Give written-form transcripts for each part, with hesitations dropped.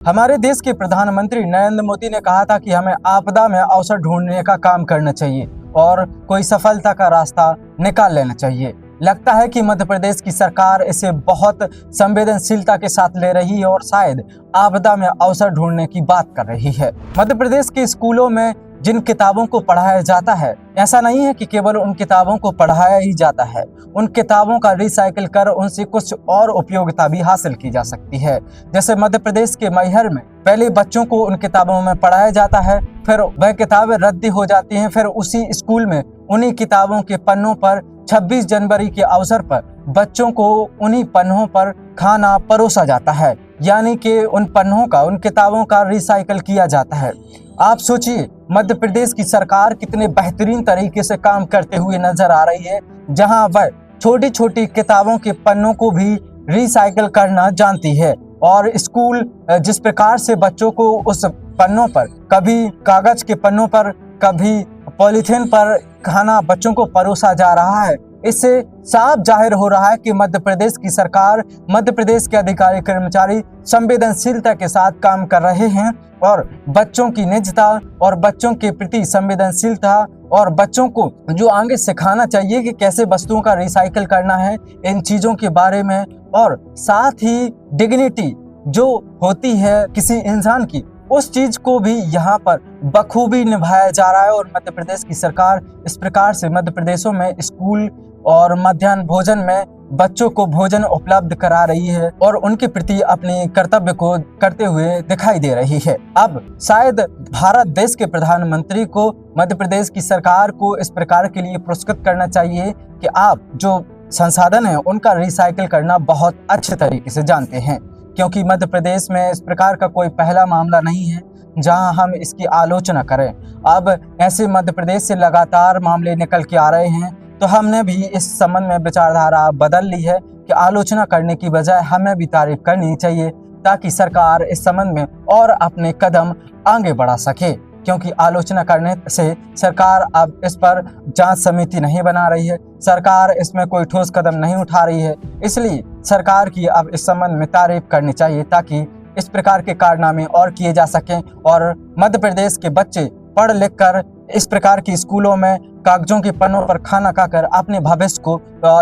हमारे देश के प्रधानमंत्री नरेंद्र मोदी ने कहा था कि हमें आपदा में अवसर ढूंढने का काम करना चाहिए और कोई सफलता का रास्ता निकाल लेना चाहिए। लगता है कि मध्य प्रदेश की सरकार इसे बहुत संवेदनशीलता के साथ ले रही है और शायद आपदा में अवसर ढूंढने की बात कर रही है। मध्य प्रदेश के स्कूलों में जिन किताबों को पढ़ाया जाता है, ऐसा नहीं है कि केवल उन किताबों को पढ़ाया ही जाता है, उन किताबों का रिसाइकिल कर उनसे कुछ और उपयोगिता भी हासिल की जा सकती है। जैसे मध्य प्रदेश के मैहर में पहले बच्चों को उन किताबों में पढ़ाया जाता है, फिर वह किताबें रद्दी हो जाती हैं, फिर उसी स्कूल में उन्हीं किताबों के पन्नों पर 26 जनवरी के अवसर पर बच्चों को उन्हीं पन्नों पर खाना परोसा जाता है, यानी कि उन पन्नों का, उन किताबों का रिसाइकिल किया जाता है। आप सोचिए मध्य प्रदेश की सरकार कितने बेहतरीन तरीके से काम करते हुए नजर आ रही है, जहां वह छोटी छोटी किताबों के पन्नों को भी रिसाइकिल करना जानती है। और स्कूल जिस प्रकार से बच्चों को उस पन्नों पर, कभी कागज के पन्नों पर, कभी पॉलीथीन पर खाना बच्चों को परोसा जा रहा है, इससे साफ जाहिर हो रहा है कि मध्य प्रदेश की सरकार, मध्य प्रदेश के अधिकारी कर्मचारी संवेदनशीलता के साथ काम कर रहे हैं और बच्चों की निजता और बच्चों के प्रति संवेदनशीलता और बच्चों को जो आगे सिखाना चाहिए कि कैसे वस्तुओं का रिसाइकिल करना है, इन चीज़ों के बारे में, और साथ ही डिग्निटी जो होती है किसी इंसान की, उस चीज को भी यहाँ पर बखूबी निभाया जा रहा है। और मध्य प्रदेश की सरकार इस प्रकार से मध्य प्रदेशों में स्कूल और मध्याह्न भोजन में बच्चों को भोजन उपलब्ध करा रही है और उनके प्रति अपने कर्तव्य को करते हुए दिखाई दे रही है। अब शायद भारत देश के प्रधानमंत्री को मध्य प्रदेश की सरकार को इस प्रकार के लिए पुरस्कृत करना चाहिए कि आप जो संसाधन है उनका रिसाइकिल करना बहुत अच्छे तरीके से जानते हैं, क्योंकि मध्य प्रदेश में इस प्रकार का कोई पहला मामला नहीं है जहां हम इसकी आलोचना करें। अब ऐसे मध्य प्रदेश से लगातार मामले निकल के आ रहे हैं, तो हमने भी इस संबंध में विचारधारा बदल ली है कि आलोचना करने की बजाय हमें भी तारीफ करनी चाहिए, ताकि सरकार इस संबंध में और अपने कदम आगे बढ़ा सके। क्योंकि आलोचना करने से सरकार अब इस पर जांच समिति नहीं बना रही है, सरकार इसमें कोई ठोस कदम नहीं उठा रही है, इसलिए सरकार की अब इस संबंध में तारीफ करनी चाहिए ताकि इस प्रकार के कारनामे और किए जा सकें और मध्य प्रदेश के बच्चे पढ़ लिख कर इस प्रकार की स्कूलों में कागजों के पन्नों पर खाना खाकर अपने भविष्य को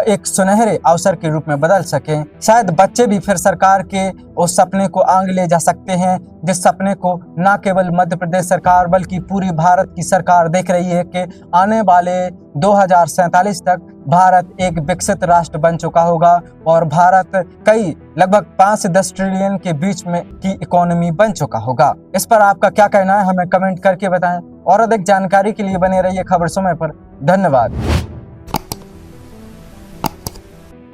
एक सुनहरे अवसर के रूप में बदल सकें। शायद बच्चे भी फिर सरकार के उस सपने को आगे ले जा सकते हैं, जिस सपने को न केवल मध्य प्रदेश सरकार बल्कि पूरी भारत की सरकार देख रही है कि आने वाले 2047 तक भारत एक विकसित राष्ट्र बन चुका होगा और भारत कई लगभग 5 से 10 ट्रिलियन के बीच में की इकोनॉमी बन चुका होगा। इस पर आपका क्या कहना है, हमें कमेंट करके बताएं और अधिक जानकारी के लिए बने रहिए खबर समय पर। धन्यवाद।